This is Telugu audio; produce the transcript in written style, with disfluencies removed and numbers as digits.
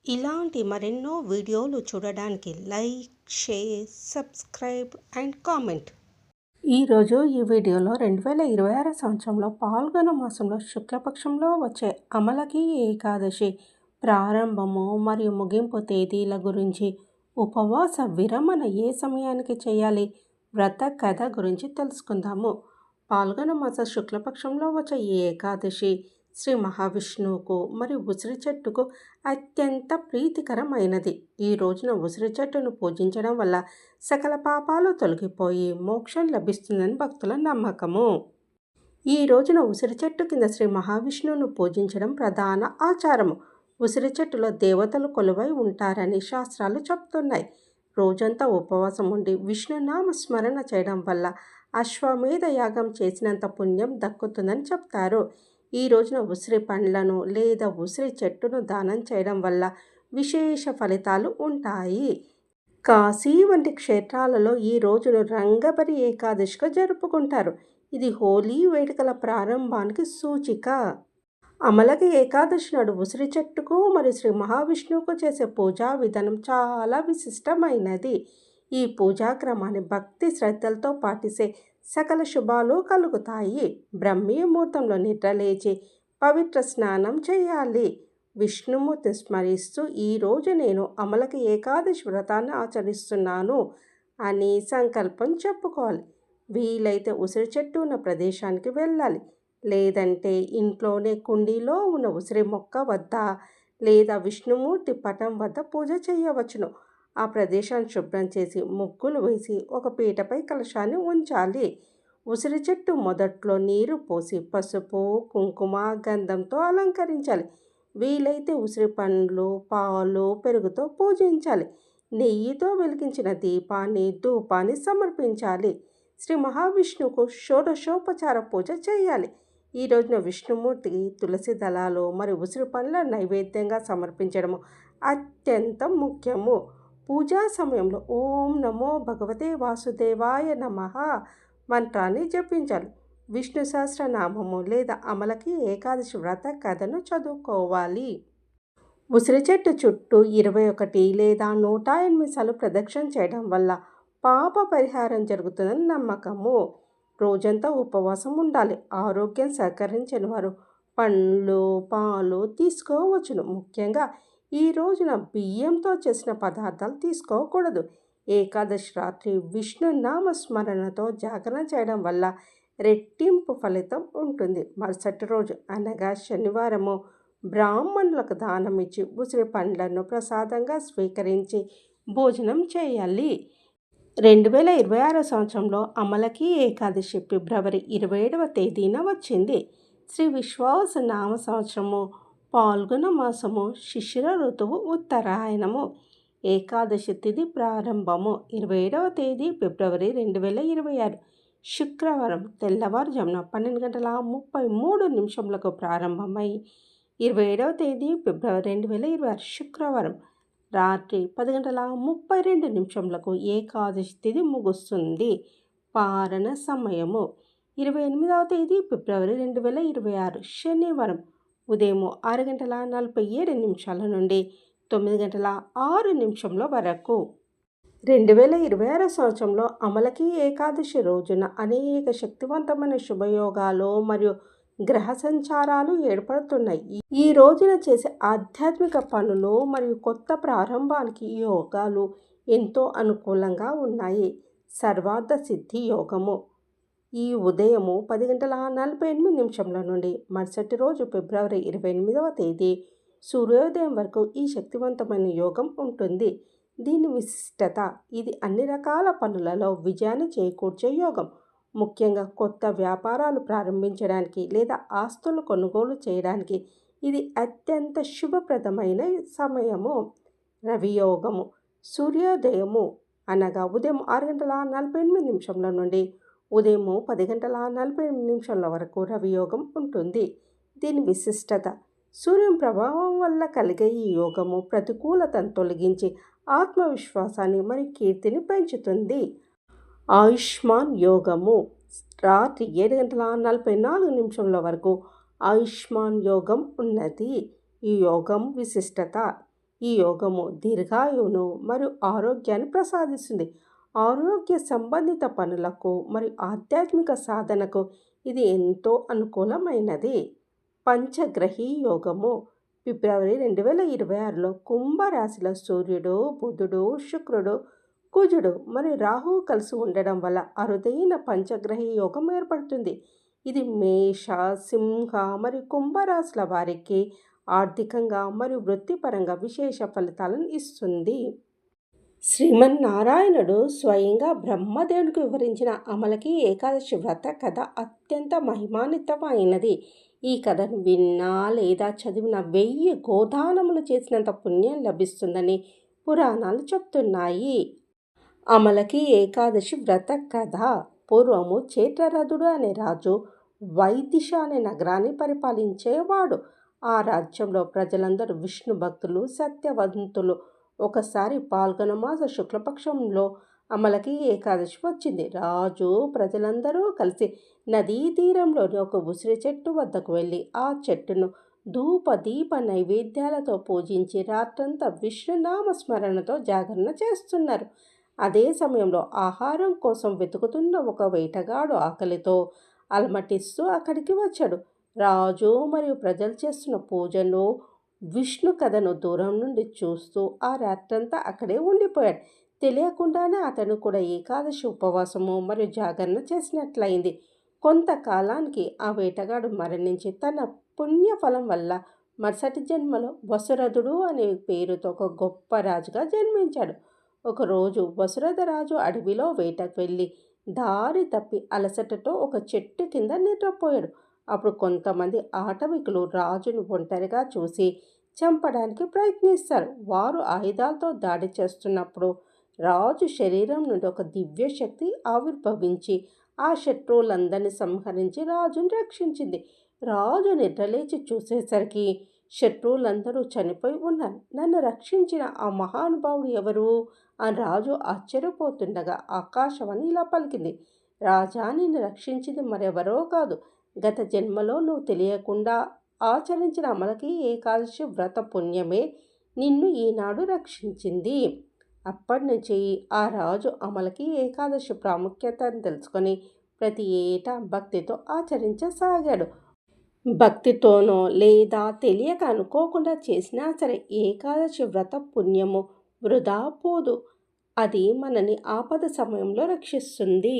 ఇలాంటి మరెన్నో వీడియోలు చూడడానికి like, share, subscribe and comment. ఈరోజు ఈ వీడియోలో 2026 సంవత్సరంలో పాల్గొన మాసంలో శుక్లపక్షంలో వచ్చే అమలకి ఏకాదశి ప్రారంభము మరియు ముగింపు తేదీల గురించి, ఉపవాస విరమణ ఏ సమయానికి చేయాలి, వ్రత కథ గురించి తెలుసుకుందాము. పాల్గొన మాస శుక్లపక్షంలో వచ్చే ఈ ఏకాదశి శ్రీ మహావిష్ణువుకు మరియు ఉసిరి చెట్టుకు అత్యంత ప్రీతికరమైనది. ఈ రోజున ఉసిరి చెట్టును పూజించడం వల్ల సకల పాపాలు తొలగిపోయి మోక్షం లభిస్తుందని భక్తుల నమ్మకము. ఈ రోజున ఉసిరి చెట్టు కింద శ్రీ మహావిష్ణువును పూజించడం ప్రధాన ఆచారము. ఉసిరి చెట్టులో దేవతలు కొలువై ఉంటారని శాస్త్రాలు చెప్తున్నాయి. రోజంతా ఉపవాసం ఉండి విష్ణునామ స్మరణ చేయడం వల్ల అశ్వమేధ యాగం చేసినంత పుణ్యం దక్కుతుందని చెప్తారు. ఈ రోజున ఉసిరి పండ్లను లేదా ఉసిరి చెట్టును దానం చేయడం వల్ల విశేష ఫలితాలు ఉంటాయి. కాశీ వంటి క్షేత్రాలలో ఈ రోజును రంగబరి ఏకాదశిగా జరుపుకుంటారు. ఇది హోలీ వేడుకల ప్రారంభానికి సూచిక. అమలకి ఏకాదశి నాడు ఉసిరి చెట్టుకు మరియు శ్రీ మహావిష్ణువుకు చేసే పూజా విధానం చాలా విశిష్టమైనది. ఈ పూజా క్రమాన్ని భక్తి శ్రద్ధలతో పాటిస్తే సకల శుభాలు కలుగుతాయి. బ్రహ్మీ ముహూర్తంలో నిద్రలేచి పవిత్ర స్నానం చేయాలి. విష్ణుమూర్తిని స్మరిస్తూ ఈరోజు నేను అమలకి ఏకాదశి వ్రతాన్ని ఆచరిస్తున్నాను అని సంకల్పం చెప్పుకోవాలి. వీలైతే ఉసిరి చెట్టు ఉన్న ప్రదేశానికి వెళ్ళాలి. లేదంటే ఇంట్లోనే కుండీలో ఉన్న ఉసిరి మొక్క వద్ద లేదా విష్ణుమూర్తి పటం వద్ద పూజ చేయవచ్చును. ఆ ప్రదేశాన్ని శుభ్రం చేసి ముగ్గులు వేసి ఒక పీటపై కలశాన్ని ఉంచాలి. ఉసిరి చెట్టు మొదట్లో నీరు పోసి పసుపు, కుంకుమ, గంధంతో అలంకరించాలి. వీలైతే ఉసిరి పండ్లు, పాలు, పెరుగుతో పూజించాలి. నెయ్యితో వెలిగించిన దీపాన్ని, ధూపాన్ని సమర్పించాలి. శ్రీ మహావిష్ణువుకు షోడశోపచార పూజ చేయాలి. ఈ రోజున విష్ణుమూర్తికి తులసి దళాలు మరియు ఉసిరి పండ్ల నైవేద్యంగా సమర్పించడము అత్యంత ముఖ్యము. పూజా సమయంలో ఓం నమో భగవతే వాసుదేవాయ నమః మంత్రాన్ని జపించాలి. విష్ణు సహస్రనామము లేదా అమలకి ఏకాదశి వ్రత కథను చదువుకోవాలి. ఉసిరి చెట్టు చుట్టూ 21 లేదా 108 సార్లు ప్రదక్షిణ చేయడం వల్ల పాప పరిహారం జరుగుతుందని నమ్మకము. రోజంతా ఉపవాసం ఉండాలి. ఆరోగ్యం సహకరించని వారు పండ్లు, పాలు తీసుకోవచ్చును. ముఖ్యంగా ఈ రోజున బియ్యంతో చేసిన పదార్థాలు తీసుకోకూడదు. ఏకాదశి రాత్రి విష్ణు నామస్మరణతో జాగరణ చేయడం వల్ల రెట్టింపు ఫలితం ఉంటుంది. మరుసటి రోజు అనగా శనివారము బ్రాహ్మణులకు దానం ఇచ్చి ఉసిరి పండ్లను ప్రసాదంగా స్వీకరించి భోజనం చేయాలి. 2026 సంవత్సరంలో అమలకి ఏకాదశి ఫిబ్రవరి 27వ తేదీన వచ్చింది. శ్రీ విశ్వావస నామ సంవత్సరము పాల్గొన మాసము శిశిర ఋతువు ఉత్తరాయణము. ఏకాదశి తిథి ప్రారంభము 27వ తేదీ ఫిబ్రవరి 2026 శుక్రవారం తెల్లవారుజామున 12:33 ప్రారంభమై 27వ తేదీ ఫిబ్రవరి 2026 శుక్రవారం రాత్రి 10:32 ఏకాదశి తిథి ముగుస్తుంది. పారణ సమయము 28వ తేదీ ఫిబ్రవరి 2026 శనివారం ఉదయం 6:47 నుండి 9:06 వరకు. 2026 సంవత్సరంలో అమలకి ఏకాదశి రోజున అనేక శక్తివంతమైన శుభయోగాలు మరియు గ్రహ సంచారాలు ఏర్పడుతున్నాయి. ఈ రోజున చేసే ఆధ్యాత్మిక పనులు మరియు కొత్త ప్రారంభానికి యోగాలు ఎంతో అనుకూలంగా ఉన్నాయి. సర్వార్థ సిద్ధి యోగము ఈ ఉదయము 10:48 నుండి మరుసటి రోజు ఫిబ్రవరి 28వ తేదీ సూర్యోదయం వరకు ఈ శక్తివంతమైన యోగం ఉంటుంది. దీని విశిష్టత ఇది అన్ని రకాల పనులలో విజయాన్ని చేకూర్చే యోగం. ముఖ్యంగా కొత్త వ్యాపారాలు ప్రారంభించడానికి లేదా ఆస్తులు కొనుగోలు చేయడానికి ఇది అత్యంత శుభప్రదమైన సమయము. రవియోగము సూర్యోదయము అనగా ఉదయం 6:48 నుండి ఉదయం 10:48 వరకు రవియోగం ఉంటుంది. దీని విశిష్టత సూర్యుని ప్రభావం వల్ల కలిగే ఈ యోగము ప్రతికూలతను తొలగించి ఆత్మవిశ్వాసాన్ని మరియు కీర్తిని పెంచుతుంది. ఆయుష్మాన్ యోగము రాత్రి 7:44 వరకు ఆయుష్మాన్ యోగం ఉన్నది. ఈ యోగం విశిష్టత ఈ యోగము దీర్ఘాయువును మరియు ఆరోగ్యాన్ని ప్రసాదిస్తుంది. ఆరోగ్య సంబంధిత పనులకు మరియు ఆధ్యాత్మిక సాధనకు ఇది ఎంతో అనుకూలమైనది. పంచగ్రహీ యోగము ఫిబ్రవరి 2026లో కుంభరాశిలో సూర్యుడు, బుధుడు, శుక్రుడు, కుజుడు మరియు రాహువు కలిసి ఉండడం వల్ల అరుదైన పంచగ్రహీ యోగం ఏర్పడుతుంది. ఇది మేష, సింహ మరియు కుంభరాశుల వారికి ఆర్థికంగా మరియు వృత్తిపరంగా విశేష ఫలితాలను ఇస్తుంది. శ్రీమన్నారాయణుడు స్వయంగా బ్రహ్మదేవునికి వివరించిన అమలకి ఏకాదశి వ్రత కథ అత్యంత మహిమాన్వితమైనది. ఈ కథను విన్నా లేదా చదివిన 1000 గోదానములు చేసినంత పుణ్యం లభిస్తుందని పురాణాలు చెప్తున్నాయి. అమలకి ఏకాదశి వ్రత కథ. పూర్వము చేట్రరథుడు అనే రాజు వైదిష అనే నగరాన్ని పరిపాలించేవాడు. ఆ రాజ్యంలో ప్రజలందరూ విష్ణు భక్తులు, సత్యవంతులు. ఒకసారి పాల్గొన మాస శుక్లపక్షంలో అమలకి ఏకాదశి వచ్చింది. రాజు ప్రజలందరూ కలిసి నదీ తీరంలోని ఒక ఉసిరి చెట్టు వద్దకు వెళ్ళి ఆ చెట్టును ధూప దీప నైవేద్యాలతో పూజించి రాత్రంతా విష్ణునామ స్మరణతో జాగరణ చేస్తున్నారు. అదే సమయంలో ఆహారం కోసం వెతుకుతున్న ఒక వేటగాడు ఆకలితో అలమటిస్తూ అక్కడికి వచ్చాడు. రాజు మరియు ప్రజలు చేస్తున్న పూజను, విష్ణు కథను దూరం నుండి చూస్తూ ఆ రాత్రంతా అక్కడే ఉండిపోయాడు. తెలియకుండానే అతను కూడా ఏకాదశి ఉపవాసము మరియు జాగరణ చేసినట్లయింది. కొంతకాలానికి ఆ వేటగాడు మరణించి తన పుణ్యఫలం వల్ల మరుసటి జన్మలో వసురథుడు అనే పేరుతో ఒక గొప్ప రాజుగా జన్మించాడు. ఒకరోజు వసురథ రాజు అడవిలో వేటకు వెళ్ళి దారి తప్పి అలసటతో ఒక చెట్టు కింద నిద్రపోయాడు. అప్పుడు కొంతమంది ఆటవికులు రాజును ఒంటరిగా చూసి చంపడానికి ప్రయత్నిస్తారు. వారు ఆయుధాలతో దాడి చేస్తున్నప్పుడు రాజు శరీరం నుండి ఒక దివ్య శక్తి ఆవిర్భవించి ఆ శత్రువులందరినీ సంహరించి రాజును రక్షించింది. రాజు నిద్రలేచి చూసేసరికి శత్రువులందరూ చనిపోయి ఉన్నారు. నన్ను రక్షించిన ఆ మహానుభావుడు ఎవరు అని రాజు ఆశ్చర్యపోతుండగా ఆకాశవాణి ఇలా పలికింది, రాజా, నిన్ను రక్షించింది మరెవరో కాదు, గత జన్మలో నువ్వు తెలియకుండా ఆచరించిన అమలకి ఏకాదశి వ్రత పుణ్యమే నిన్ను ఈనాడు రక్షించింది. అప్పటి నుంచి ఆ రాజు అమలకి ఏకాదశి ప్రాముఖ్యతను తెలుసుకొని ప్రతి ఏటా భక్తితో ఆచరించసాగాడు. భక్తితోనో లేదా తెలియక అనుకోకుండా చేసినా సరే ఏకాదశి వ్రత పుణ్యము వృధా పోదు. అది మనని ఆపద సమయంలో రక్షిస్తుంది.